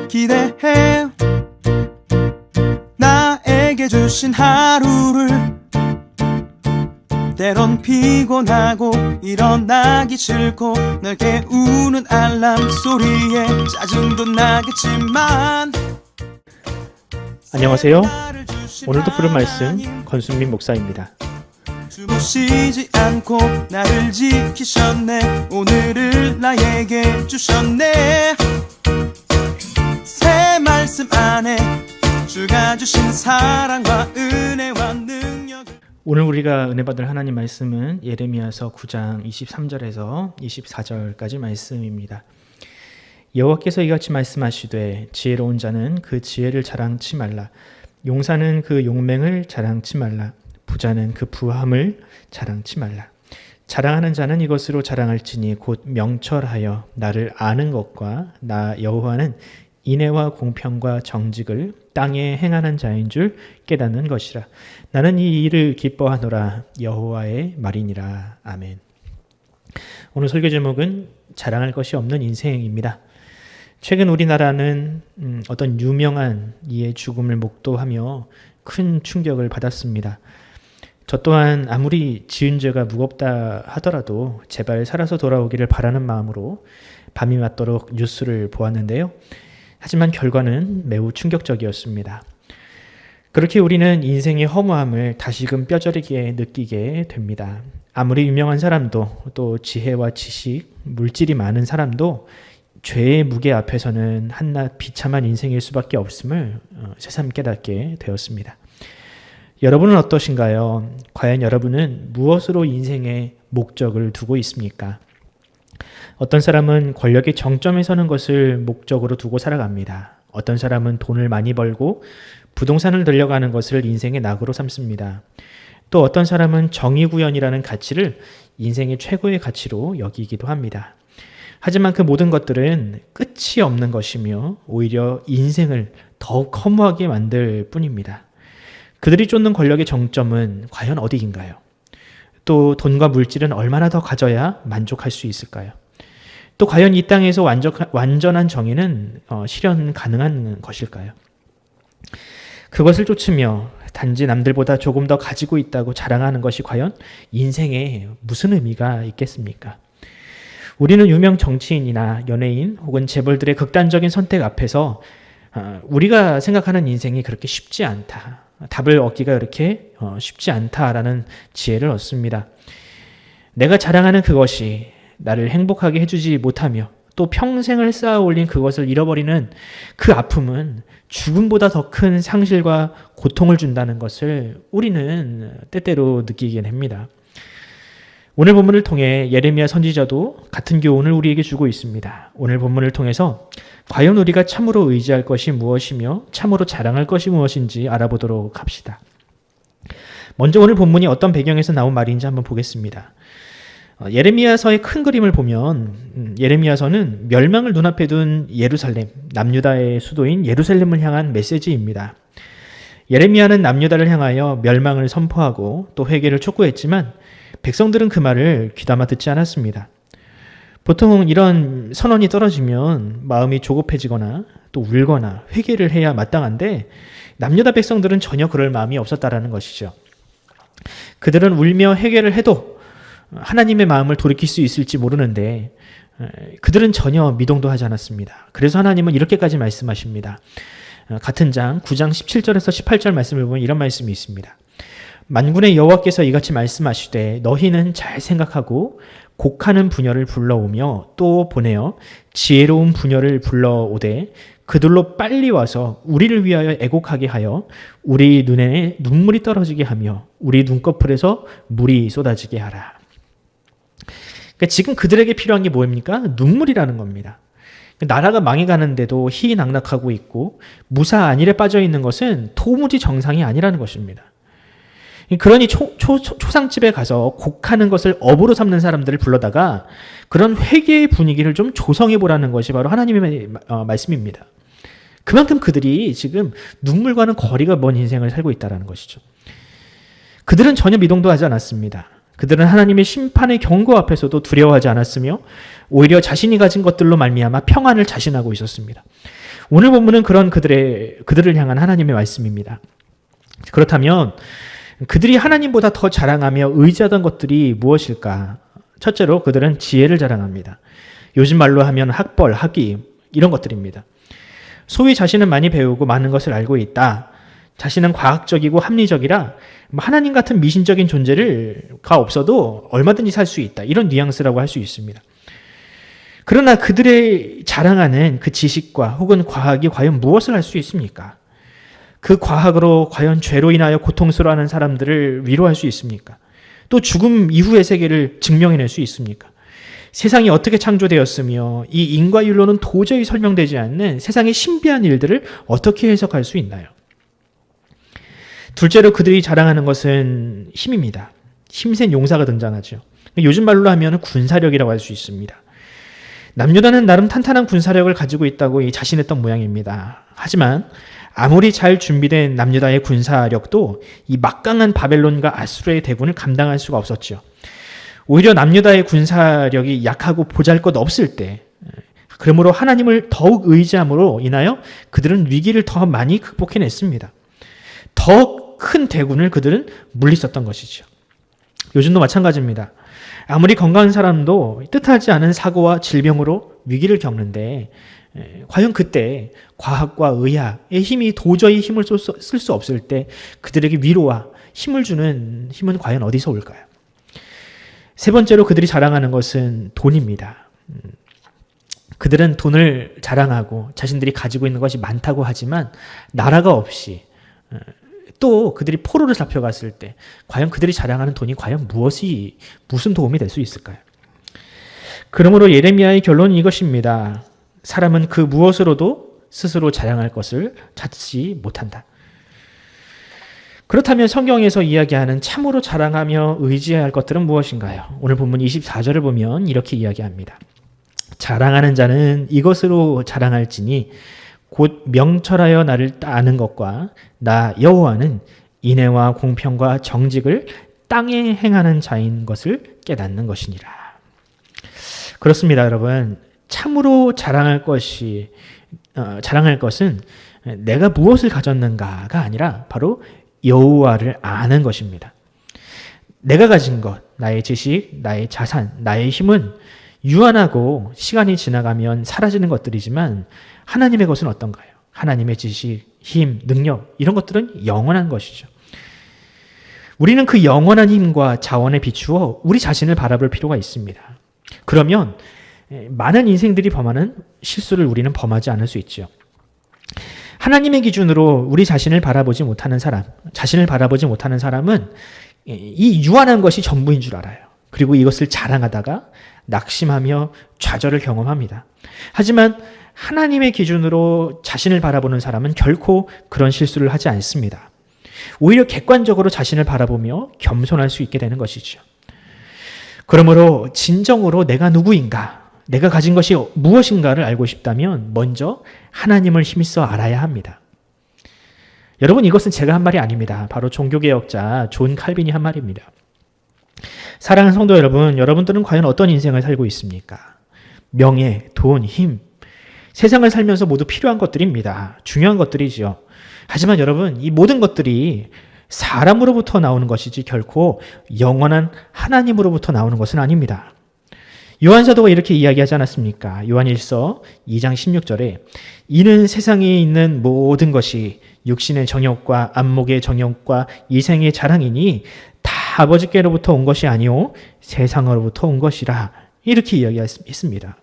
기대해. 나에게 주신 하루를 때론 피곤하고 일어나기 싫고 널 깨우는 알람 소리에 짜증도 나겠지만 안녕하세요. 오늘도 부른 말씀 권순민 목사입니다. 주무시지 않고 나를 지키셨네. 오늘을 나에게 주셨네. 새 말씀 안에 주가 주신 사랑과 은혜와 능력. 오늘 우리가 은혜 받을 하나님 말씀은 예레미야서 9장 23절에서 24절까지 말씀입니다. 여호와께서 이같이 말씀하시되 지혜로운 자는 그 지혜를 자랑치 말라. 용사는 그 용맹을 자랑치 말라. 부자는 그 부함을 자랑치 말라. 자랑하는 자는 이것으로 자랑할지니 곧 명철하여 나를 아는 것과 나 여호와는 인애와 공평과 정직을 땅에 행하는 자인 줄 깨닫는 것이라. 나는 이 일을 기뻐하노라. 여호와의 말이니라. 아멘. 오늘 설교 제목은 자랑할 것이 없는 인생입니다. 최근 우리나라는 어떤 유명한 이의 죽음을 목도하며 큰 충격을 받았습니다. 저 또한 아무리 지은 죄가 무겁다 하더라도 제발 살아서 돌아오기를 바라는 마음으로 밤이 맞도록 뉴스를 보았는데요. 하지만 결과는 매우 충격적이었습니다. 그렇게 우리는 인생의 허무함을 다시금 뼈저리게 느끼게 됩니다. 아무리 유명한 사람도 또 지혜와 지식, 물질이 많은 사람도 죄의 무게 앞에서는 한낱 비참한 인생일 수밖에 없음을 새삼 깨닫게 되었습니다. 여러분은 어떠신가요? 과연 여러분은 무엇으로 인생의 목적을 두고 있습니까? 어떤 사람은 권력의 정점에 서는 것을 목적으로 두고 살아갑니다. 어떤 사람은 돈을 많이 벌고 부동산을 늘려가는 것을 인생의 낙으로 삼습니다. 또 어떤 사람은 정의구현이라는 가치를 인생의 최고의 가치로 여기기도 합니다. 하지만 그 모든 것들은 끝이 없는 것이며 오히려 인생을 더욱 허무하게 만들 뿐입니다. 그들이 쫓는 권력의 정점은 과연 어디인가요? 또 돈과 물질은 얼마나 더 가져야 만족할 수 있을까요? 또 과연 이 땅에서 완전한 정의는 실현 가능한 것일까요? 그것을 쫓으며 단지 남들보다 조금 더 가지고 있다고 자랑하는 것이 과연 인생에 무슨 의미가 있겠습니까? 우리는 유명 정치인이나 연예인 혹은 재벌들의 극단적인 선택 앞에서 우리가 생각하는 인생이 그렇게 쉽지 않다. 답을 얻기가 그렇게 쉽지 않다라는 지혜를 얻습니다. 내가 자랑하는 그것이 나를 행복하게 해주지 못하며 또 평생을 쌓아 올린 그것을 잃어버리는 그 아픔은 죽음보다 더 큰 상실과 고통을 준다는 것을 우리는 때때로 느끼게 됩니다. 오늘 본문을 통해 예레미야 선지자도 같은 교훈을 우리에게 주고 있습니다. 오늘 본문을 통해서 과연 우리가 참으로 의지할 것이 무엇이며 참으로 자랑할 것이 무엇인지 알아보도록 합시다. 먼저 오늘 본문이 어떤 배경에서 나온 말인지 한번 보겠습니다. 예레미야서의 큰 그림을 보면 예레미야서는 멸망을 눈앞에 둔 예루살렘, 남유다의 수도인 예루살렘을 향한 메시지입니다. 예레미야는 남유다를 향하여 멸망을 선포하고 또 회개를 촉구했지만 백성들은 그 말을 귀담아 듣지 않았습니다. 보통 이런 선언이 떨어지면 마음이 조급해지거나 또 울거나 회개를 해야 마땅한데 남유다 백성들은 전혀 그럴 마음이 없었다라는 것이죠. 그들은 울며 회개를 해도 하나님의 마음을 돌이킬 수 있을지 모르는데 그들은 전혀 미동도 하지 않았습니다. 그래서 하나님은 이렇게까지 말씀하십니다. 같은 장 9장 17절에서 18절 말씀을 보면 이런 말씀이 있습니다. 만군의 여호와께서 이같이 말씀하시되 너희는 잘 생각하고 곡하는 부녀를 불러오며 또 보내어 지혜로운 부녀를 불러오되 그들로 빨리 와서 우리를 위하여 애곡하게 하여 우리 눈에 눈물이 떨어지게 하며 우리 눈꺼풀에서 물이 쏟아지게 하라. 그러니까 지금 그들에게 필요한 게 뭐입니까? 눈물이라는 겁니다. 나라가 망해가는데도 희희낙낙하고 있고 무사 안일에 빠져 있는 것은 도무지 정상이 아니라는 것입니다. 그러니 초상집에 가서 곡하는 것을 업으로 삼는 사람들을 불러다가 그런 회개의 분위기를 좀 조성해보라는 것이 바로 하나님의 말씀입니다. 그만큼 그들이 지금 눈물과는 거리가 먼 인생을 살고 있다는 것이죠. 그들은 전혀 미동도 하지 않았습니다. 그들은 하나님의 심판의 경고 앞에서도 두려워하지 않았으며 오히려 자신이 가진 것들로 말미암아 평안을 자신하고 있었습니다. 오늘 본문은 그런 그들을 향한 하나님의 말씀입니다. 그렇다면 그들이 하나님보다 더 자랑하며 의지하던 것들이 무엇일까? 첫째로 그들은 지혜를 자랑합니다. 요즘 말로 하면 학벌, 학위 이런 것들입니다. 소위 자신은 많이 배우고 많은 것을 알고 있다. 자신은 과학적이고 합리적이라 하나님 같은 미신적인 존재가 없어도 얼마든지 살 수 있다. 이런 뉘앙스라고 할 수 있습니다. 그러나 그들의 자랑하는 그 지식과 혹은 과학이 과연 무엇을 할 수 있습니까? 그 과학으로 과연 죄로 인하여 고통스러워하는 사람들을 위로할 수 있습니까? 또 죽음 이후의 세계를 증명해낼 수 있습니까? 세상이 어떻게 창조되었으며 이 인과율로는 도저히 설명되지 않는 세상의 신비한 일들을 어떻게 해석할 수 있나요? 둘째로 그들이 자랑하는 것은 힘입니다. 힘센 용사가 등장하죠. 요즘 말로 하면 군사력이라고 할 수 있습니다. 남유다는 나름 탄탄한 군사력을 가지고 있다고 자신했던 모양입니다. 하지만 아무리 잘 준비된 남유다의 군사력도 이 막강한 바벨론과 아수르의 대군을 감당할 수가 없었죠. 오히려 남유다의 군사력이 약하고 보잘것없을 때, 그러므로 하나님을 더욱 의지함으로 인하여 그들은 위기를 더 많이 극복해냈습니다. 더 큰 대군을 그들은 물리쳤던 것이죠. 요즘도 마찬가지입니다. 아무리 건강한 사람도 뜻하지 않은 사고와 질병으로 위기를 겪는데 과연 그때 과학과 의학의 힘이 도저히 힘을 쓸 수 없을 때 그들에게 위로와 힘을 주는 힘은 과연 어디서 올까요? 세 번째로 그들이 자랑하는 것은 돈입니다. 그들은 돈을 자랑하고 자신들이 가지고 있는 것이 많다고 하지만 나라가 없이 또 그들이 포로를 잡혀갔을 때 과연 그들이 자랑하는 돈이 과연 무슨 도움이 될 수 있을까요? 그러므로 예레미야의 결론은 이것입니다. 사람은 그 무엇으로도 스스로 자랑할 것을 찾지 못한다. 그렇다면 성경에서 이야기하는 참으로 자랑하며 의지해야 할 것들은 무엇인가요? 오늘 본문 24절을 보면 이렇게 이야기합니다. 자랑하는 자는 이것으로 자랑할지니 곧 명철하여 나를 따는 것과 나 여호와는 인애와 공평과 정직을 땅에 행하는 자인 것을 깨닫는 것이니라. 그렇습니다, 여러분. 참으로 자랑할 것은 내가 무엇을 가졌는가가 아니라 바로 여호와를 아는 것입니다. 내가 가진 것, 나의 지식, 나의 자산, 나의 힘은 유한하고 시간이 지나가면 사라지는 것들이지만 하나님의 것은 어떤가요? 하나님의 지식, 힘, 능력 이런 것들은 영원한 것이죠. 우리는 그 영원한 힘과 자원에 비추어 우리 자신을 바라볼 필요가 있습니다. 그러면 많은 인생들이 범하는 실수를 우리는 범하지 않을 수 있죠. 하나님의 기준으로 우리 자신을 바라보지 못하는 사람은 이 유한한 것이 전부인 줄 알아요. 그리고 이것을 자랑하다가 낙심하며 좌절을 경험합니다. 하지만 하나님의 기준으로 자신을 바라보는 사람은 결코 그런 실수를 하지 않습니다. 오히려 객관적으로 자신을 바라보며 겸손할 수 있게 되는 것이죠. 그러므로 진정으로 내가 누구인가, 내가 가진 것이 무엇인가를 알고 싶다면 먼저 하나님을 힘써 알아야 합니다. 여러분, 이것은 제가 한 말이 아닙니다. 바로 종교개혁자 존 칼빈이 한 말입니다. 사랑하는 성도 여러분, 여러분들은 과연 어떤 인생을 살고 있습니까? 명예, 돈, 힘, 세상을 살면서 모두 필요한 것들입니다. 중요한 것들이지요. 하지만 여러분, 이 모든 것들이 사람으로부터 나오는 것이지 결코 영원한 하나님으로부터 나오는 것은 아닙니다. 요한사도가 이렇게 이야기하지 않았습니까? 요한일서 2장 16절에 이는 세상에 있는 모든 것이 육신의 정욕과 안목의 정욕과 이생의 자랑이니 다 아버지께로부터 온 것이 아니오 세상으로부터 온 것이라, 이렇게 이야기했습니다.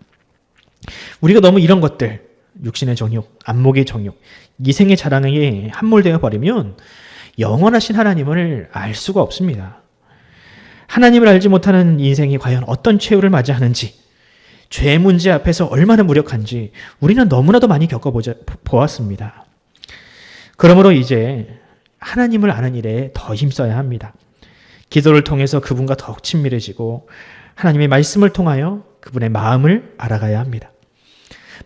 우리가 너무 이런 것들, 육신의 정욕, 안목의 정욕, 이생의 자랑에 함몰되어 버리면 영원하신 하나님을 알 수가 없습니다. 하나님을 알지 못하는 인생이 과연 어떤 최후를 맞이하는지, 죄 문제 앞에서 얼마나 무력한지 우리는 너무나도 많이 겪어보았습니다. 그러므로 이제 하나님을 아는 일에 더 힘써야 합니다. 기도를 통해서 그분과 더욱 친밀해지고 하나님의 말씀을 통하여 그분의 마음을 알아가야 합니다.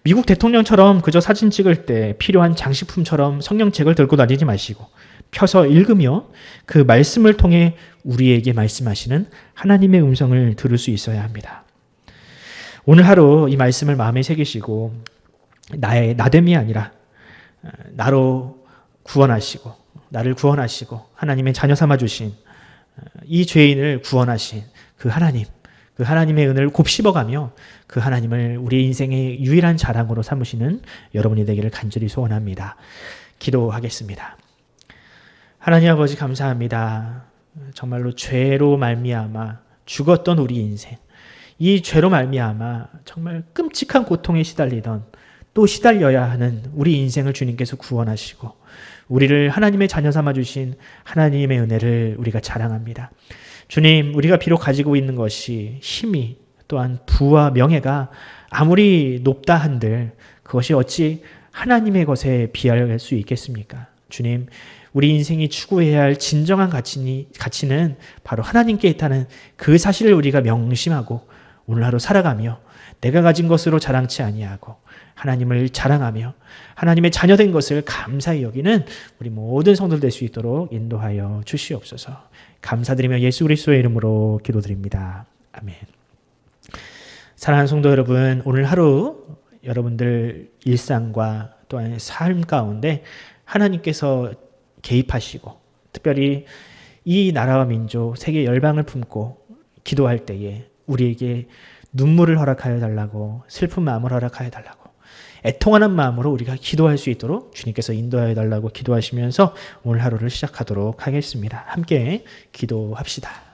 미국 대통령처럼 그저 사진 찍을 때 필요한 장식품처럼 성경책을 들고 다니지 마시고 펴서 읽으며 그 말씀을 통해 우리에게 말씀하시는 하나님의 음성을 들을 수 있어야 합니다. 오늘 하루 이 말씀을 마음에 새기시고 나의 나됨이 아니라 나로 구원하시고 나를 구원하시고 하나님의 자녀 삼아 주신 이 죄인을 구원하신 그 하나님, 그 하나님의 은혜를 곱씹어가며 그 하나님을 우리 인생의 유일한 자랑으로 삼으시는 여러분이 되기를 간절히 소원합니다. 기도하겠습니다. 하나님 아버지 감사합니다. 정말로 죄로 말미암아 죽었던 우리 인생, 이 죄로 말미암아 정말 끔찍한 고통에 시달리던 또 시달려야 하는 우리 인생을 주님께서 구원하시고 우리를 하나님의 자녀 삼아 주신 하나님의 은혜를 우리가 자랑합니다. 주님, 우리가 비록 가지고 있는 것이 힘이 또한 부와 명예가 아무리 높다 한들 그것이 어찌 하나님의 것에 비할 수 있겠습니까? 주님, 우리 인생이 추구해야 할 진정한 가치는 바로 하나님께 있다는 그 사실을 우리가 명심하고 오늘 하루 살아가며 내가 가진 것으로 자랑치 아니하고 하나님을 자랑하며 하나님의 자녀된 것을 감사히 여기는 우리 모든 성도들 될 수 있도록 인도하여 주시옵소서. 감사드리며 예수 그리스도의 이름으로 기도드립니다. 아멘. 사랑하는 성도 여러분, 오늘 하루 여러분들 일상과 또한 삶 가운데 하나님께서 개입하시고 특별히 이 나라와 민족, 세계 열방을 품고 기도할 때에 우리에게 눈물을 허락하여 달라고, 슬픈 마음을 허락하여 달라고, 애통하는 마음으로 우리가 기도할 수 있도록 주님께서 인도하여 달라고 기도하시면서 오늘 하루를 시작하도록 하겠습니다. 함께 기도합시다.